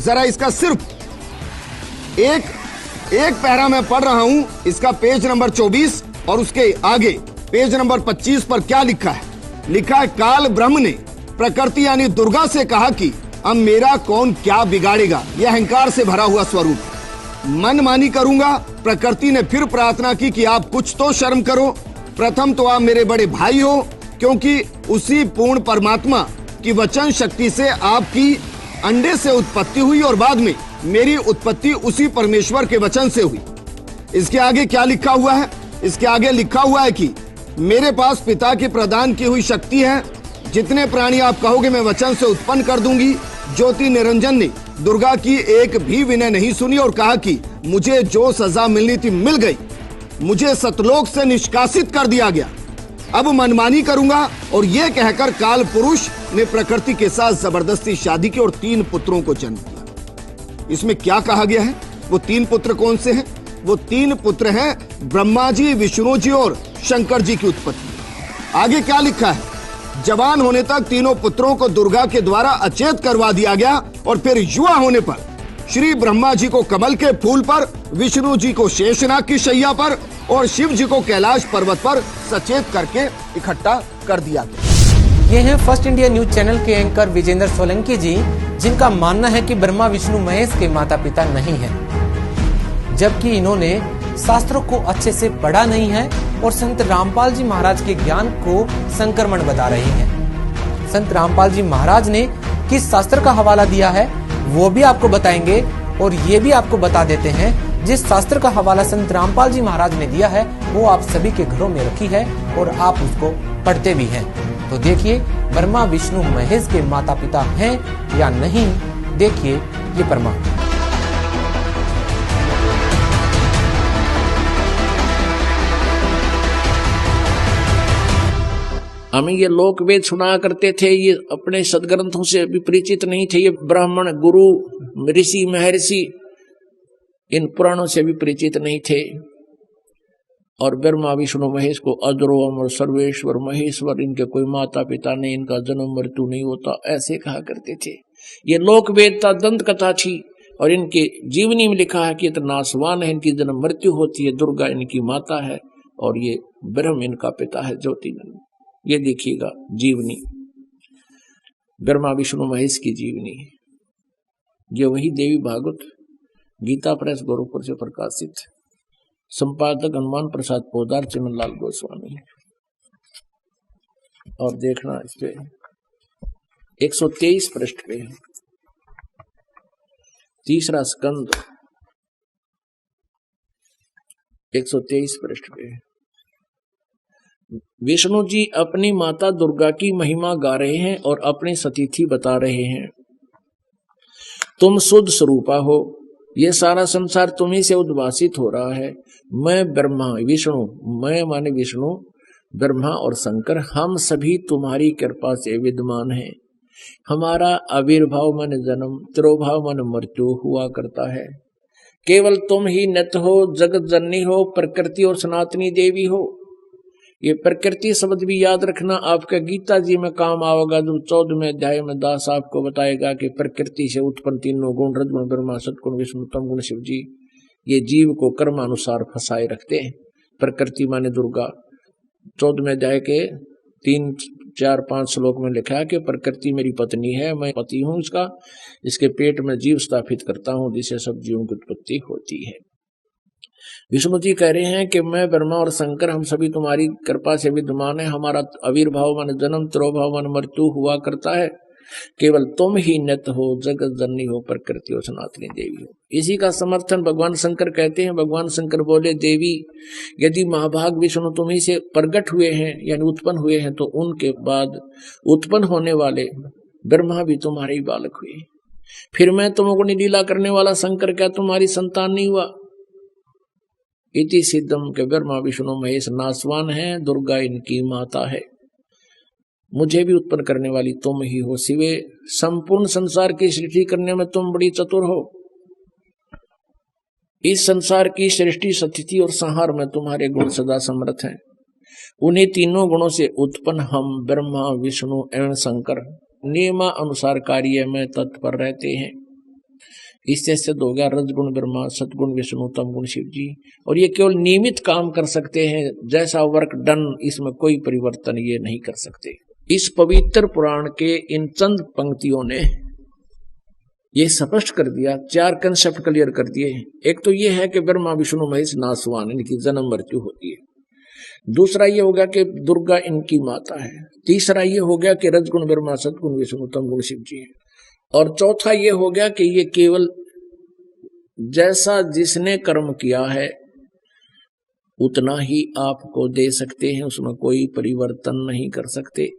जरा इसका सिर्फ एक पैरा मैं पढ़ रहा हूं, इसका पेज नंबर 24 और उसके आगे पेज नंबर 25 पर क्या लिखा है? लिखा है, काल ब्रह्म ने प्रकृति यानी दुर्गा से कहा कि अब मेरा कौन क्या बिगाड़ेगा। यह अहंकार से भरा हुआ स्वरूप, मनमानी करूंगा। प्रकृति ने फिर प्रार्थना की कि आप कुछ तो शर्म करो। प्रथम तो आप मेरे बड़े भाई हो, क्योंकि उसी पूर्ण परमात्मा की वचन शक्ति से आपकी अंडे से उत्पत्ति हुई और बाद में मेरी उत्पत्ति उसी परमेश्वर के वचन से हुई। इसके आगे क्या लिखा हुआ है? इसके आगे लिखा हुआ है कि मेरे पास पिता की प्रदान की हुई शक्ति है, जितने प्राणी आप कहोगे मैं वचन से उत्पन्न कर दूंगी। ज्योति निरंजन ने दुर्गा की एक भी विनय नहीं सुनी और कहा कि मुझे जो सजा मिलनी थी मिल गई, मुझे सतलोक से निष्कासित कर दिया गया, अब मनमानी करूंगा। और यह कहकर काल पुरुष ने प्रकृति के साथ जबरदस्ती शादी की और 3 पुत्रों को जन्म दिया। इसमें क्या कहा गया है? वो 3 पुत्र कौन से हैं? वो 3 पुत्र हैं ब्रह्मा जी, विष्णु जी और शंकर जी की उत्पत्ति। आगे क्या लिखा है? जवान होने तक तीनों पुत्रों को दुर्गा के द्वारा अचेत करवा दिया गया और फिर युवा होने पर श्री ब्रह्मा जी को कमल के फूल पर, विष्णु जी को शेषनाग की शैया पर और शिव जी को कैलाश पर्वत पर सचेत करके इकट्ठा कर दिया गया। ये हैं फर्स्ट इंडिया न्यूज चैनल के एंकर विजेंद्र सोलंकी जी, जिनका मानना है कि ब्रह्मा विष्णु महेश के माता पिता नहीं हैं, जबकि इन्होंने शास्त्रों को अच्छे से पढ़ा नहीं है और संत रामपाल जी महाराज के ज्ञान को संक्रमण बता रहे हैं। संत रामपाल जी महाराज ने किस शास्त्र का हवाला दिया है वो भी आपको बताएंगे और ये भी आपको बता देते हैं जिस शास्त्र का हवाला संत रामपाल जी महाराज ने दिया है वो आप सभी के घरों में रखी है और आप उसको पढ़ते भी हैं। तो देखिए ब्रह्मा विष्णु महेश के माता पिता हैं या नहीं, देखिए ये प्रमाण। हमें ये लोक वेद सुना करते थे, ये अपने सदग्रंथों से भी परिचित नहीं थे। ये ब्राह्मण गुरु ऋषि महर्षि इन पुराणों से भी परिचित नहीं थे। और ब्रह्मा विष्णु महेश को अजरो अमर सर्वेश्वर महेश्वर, इनके कोई माता पिता नहीं, इनका जन्म मृत्यु नहीं होता, ऐसे कहा करते थे। ये लोक वेद था, दंत कथा थी और इनके जीवनी में लिखा है कि ये तो नासवान है, इनकी जन्म मृत्यु होती है, दुर्गा इनकी माता है और ये ब्रह्म इनका पिता है ज्योति। ये देखिएगा जीवनी, ब्रह्मा विष्णु महेश की जीवनी, ये वही देवी भागवत गीता प्रेस गोरखपुर से प्रकाशित, संपादक हनुमान प्रसाद पोदार, चिमनलाल गोस्वामी। और देखना इस पे 123 पृष्ठ पे, तीसरा स्कंद 123 पृष्ठ पे विष्णु जी अपनी माता दुर्गा की महिमा गा रहे हैं और अपनी सतीथि बता रहे हैं। तुम शुद्ध स्वरूपा हो, ये सारा संसार तुम्ही से उद्भासित हो रहा है। मैं ब्रह्मा विष्णु, मैं माने विष्णु ब्रह्मा और शंकर, हम सभी तुम्हारी कृपा से विद्यमान हैं। हमारा आविर्भाव मन जन्म, तिरोभाव मन मृत्यु हुआ करता है। केवल तुम ही नित्य हो, जगत जननी हो, प्रकृति और सनातनी देवी हो। ये प्रकृति शब्द भी याद रखना, आपका गीता जी में काम आएगा। जो 14वें अध्याय में दास आपको बताएगा कि प्रकृति से उत्पन्न तीनों गुण, रजगुण ब्रह्मा, सतगुण विष्णु, तम गुण शिव जी, ये जीव को कर्मानुसार फंसाए रखते हैं। प्रकृति माने दुर्गा, 14वें अध्याय के 3, 4, 5 श्लोक में लिखा है कि प्रकृति मेरी पत्नी है, मैं पति हूं इसका, इसके पेट में जीव स्थापित करता हूं जिससे सब जीवों की उत्पत्ति होती है। विष्णु जी कह रहे हैं कि मैं ब्रह्मा और शंकर हम सभी तुम्हारी कृपा से विद्यमान है। हमारा आविर्भाव मन जन्म, तिरोभाव मन मृत्यु हुआ करता है। केवल तुम ही नित्य हो, जगत जननी हो, प्रकृति और सनातनी देवी हो। इसी का समर्थन भगवान शंकर कहते हैं। भगवान शंकर बोले, देवी यदि महाभाग विष्णु तुम्ही से प्रकट हुए हैं यानी उत्पन्न हुए हैं, तो उनके बाद उत्पन्न होने वाले ब्रह्मा भी तुम्हारे ही बालक हुए। फिर मैं तुमको लीला करने वाला शंकर क्या तुम्हारी संतान नहीं हुआ? इति सिद्धम के ब्रह्मा विष्णु महेश नासवान है, दुर्गा इनकी माता है। मुझे भी उत्पन्न करने वाली तुम ही हो। शिवे संपूर्ण संसार की सृष्टि करने में तुम बड़ी चतुर हो। इस संसार की सृष्टि, स्थिति और संहार में तुम्हारे गुण सदा समर्थ हैं। उन्हीं तीनों गुणों से उत्पन्न हम ब्रह्मा विष्णु एवं शंकर नियमा अनुसार कार्य में तत्पर रहते हैं। इससे सिद्ध हो गया रजगुण ब्रह्मा, सतगुण विष्णु, तमगुण शिव जी। और ये केवल नियमित काम कर सकते हैं, जैसा वर्क डन, इसमें कोई परिवर्तन ये नहीं कर सकते। इस पवित्र पुराण के इन चंद पंक्तियों ने ये स्पष्ट कर दिया, 4 कंसेप्ट क्लियर कर दिए। एक तो ये है कि ब्रह्मा विष्णु महेश नासवान, इनकी जन्म मृत्यु होती है। दूसरा ये हो गया कि दुर्गा इनकी माता है। तीसरा ये हो गया कि रजगुण ब्रह्मा, सतगुण विष्णु, तमगुण शिव जी है। और चौथा ये हो गया कि ये केवल जैसा जिसने कर्म किया है उतना ही आपको दे सकते हैं, उसमें कोई परिवर्तन नहीं कर सकते।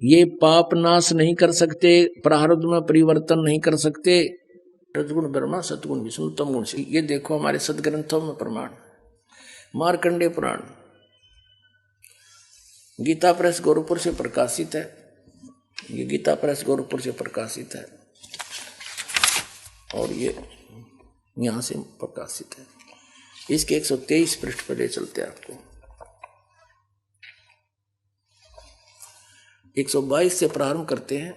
ये पाप नाश नहीं कर सकते, प्रारब्ध में परिवर्तन नहीं कर सकते। रजगुण ब्रह्मा, सतगुण विष्णु, तमगुण शिव। ये देखो हमारे सदग्रंथों में प्रमाण। मार्कंडेय पुराण गीता प्रेस गोरखपुर से प्रकाशित है। ये गीता प्रेस गोरखपुर से प्रकाशित है और ये यहां से प्रकाशित है। इसके 123 पृष्ठ पर ले चलते हैं आपको। 122 से प्रारंभ करते हैं।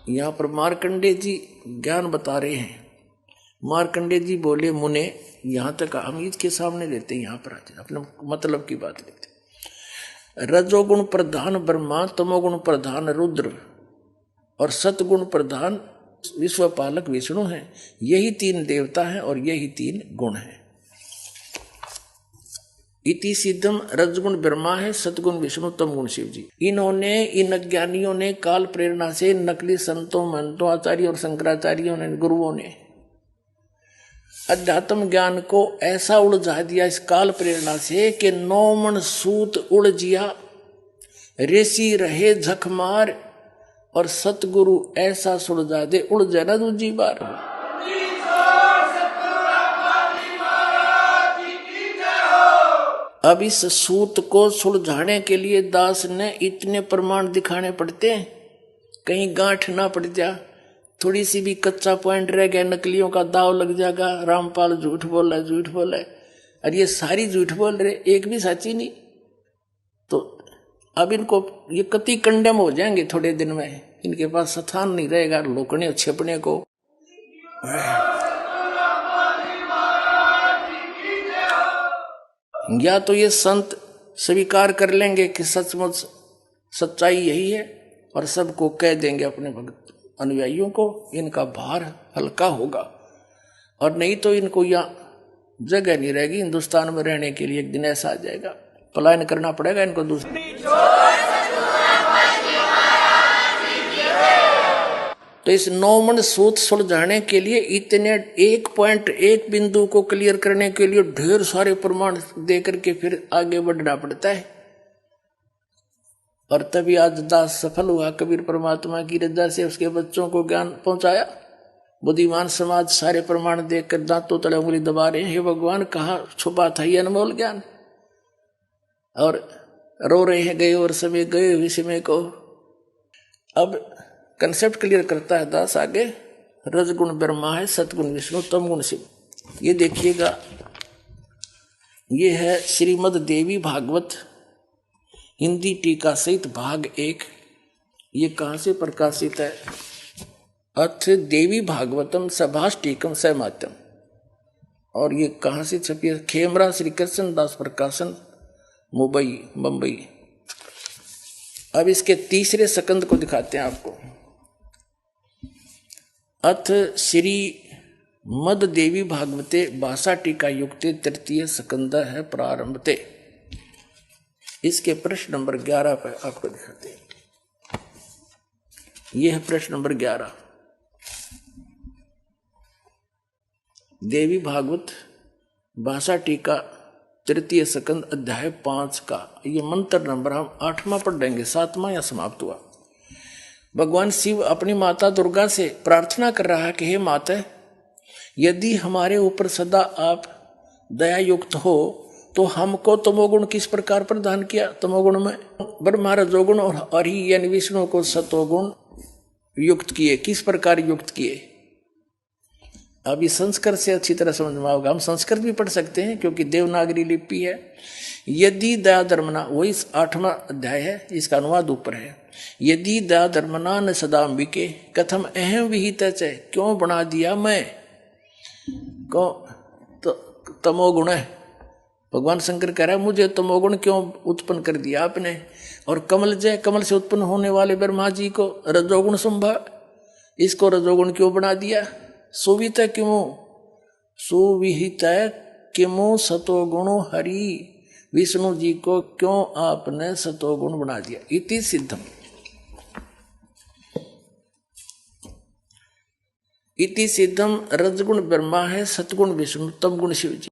यहां पर मार्कंडेय जी ज्ञान बता रहे हैं। मार्कंडेय जी बोले, मुने, यहां तक हम इसके सामने लेते हैं, यहां पर आते हैं, अपने मतलब की बात लेते हैं। रजोगुण प्रधान ब्रह्मा, तमोगुण प्रधान रुद्र और सतगुण प्रधान विश्वपालक विष्णु हैं। यही 3 देवता हैं और यही 3 गुण हैं। इति सिद्धम रजगुण ब्रह्मा है, सतगुण विष्णु, तमगुण शिव जी। इन्होंने, इन अज्ञानियों ने काल प्रेरणा से, नकली संतों, महंतों, आचार्यों और शंकराचार्यों ने, गुरुओं ने अध्यात्म ज्ञान को ऐसा उलझा दिया इस काल प्रेरणा से कि 9 मन सूत उलझिया, ऋषि रहे झकमार, और सतगुरु ऐसा सुलझा दे उलझे न दूजी बार। अब इस सूत को सुलझाने के लिए दास ने इतने प्रमाण दिखाने पड़ते हैं, कहीं गांठ ना पड़ जा, थोड़ी सी भी कच्चा पॉइंट रह गया, नकलियों का दाव लग जाएगा। रामपाल झूठ बोल रहा है, झूठ बोल रहा है, और ये सारी झूठ बोल रहे, एक भी सच्ची नहीं। तो अब इनको ये कति कंडेम हो जाएंगे थोड़े दिन में, इनके पास स्थान नहीं रहेगा लोकने छिपने को। या तो ये संत स्वीकार कर लेंगे कि सचमुच सच्चाई यही है और सबको कह देंगे, अपने भक्त अनुयायियों को, इनका भार हल्का होगा। और नहीं तो इनको यहाँ जगह नहीं रहेगी हिंदुस्तान में रहने के लिए। एक दिन ऐसा आ जाएगा, पलायन करना पड़ेगा इनको दूसरे। तो इस 9 मन सूत सुलझाने के लिए इतने 1 पॉइंट 1 बिंदु को क्लियर करने के लिए ढेर सारे प्रमाण देकर के फिर आगे बढ़ना पड़ता है। और तभी आज दास सफल हुआ, कबीर परमात्मा की रजा से उसके बच्चों को ज्ञान पहुंचाया। बुद्धिमान समाज सारे प्रमाण देखकर दांतों तले उंगली दबा रहे हैं, हे भगवान कहाँ छुपा था ये अनमोल ज्ञान, और रो रहे हैं गए और समय गए हुए समय को। अब कंसेप्ट क्लियर करता है दास आगे। रजगुण ब्रह्मा है, सतगुण विष्णु, तमगुण शिव। ये देखिएगा, ये है श्रीमद देवी भागवत हिंदी टीका सहित भाग 1। ये कहाँ से प्रकाशित है? अथ देवी भागवतम सभाष टीकम सहमात्यम। और ये कहाँ से छपी है? खेमरा श्री कृष्ण दास प्रकाशन, मुंबई। अब इसके तीसरे सकंद को दिखाते हैं आपको। अथ श्री मद देवी भागवते भाषा टीका युक्ते तृतीय सकंद है प्रारंभते। इसके प्रश्न नंबर 11 पर आपको दिखाते हैं। यह है प्रश्न नंबर 11, देवी भागवत भाषा टीका तृतीय सकंद अध्याय 5 का। ये मंत्र नंबर हम 8वां पढ़ देंगे, 7वां या समाप्त हुआ। भगवान शिव अपनी माता दुर्गा से प्रार्थना कर रहा है कि हे माता, यदि हमारे ऊपर सदा आप दया युक्त हो तो हमको तमोगुण किस प्रकार प्रदान किया? तमोगुण में ब्रह्मा रजोगुण और हरि यानी विष्णु को सतोगुण युक्त किए। किस प्रकार युक्त किए? अभी संस्कृत से अच्छी तरह समझ में आओगे। हम संस्कृत भी पढ़ सकते हैं क्योंकि देवनागरी लिपि है। यदि दया धर्मना, वही 8वां अध्याय है, इसका अनुवाद ऊपर है। यदि दया धर्मना न सदाम्बिके कथम अहम विहित, क्यों बना दिया मैं को तो तमोगुण है। भगवान शंकर कह रहा है मुझे तमोगुण क्यों उत्पन्न कर दिया आपने। और कमल जय, कमल से उत्पन्न होने वाले ब्रह्मा जी को रजोगुण संभव, इसको रजोगुण क्यों बना दिया। सुवित क्यों, सुविहित किमो सतोगुणो हरि, विष्णु जी को क्यों आपने सतोगुण बना दिया। इति सिद्धम, इति सिद्धम, रजगुण ब्रह्मा है, सतगुण विष्णु, तमगुण शिव जी।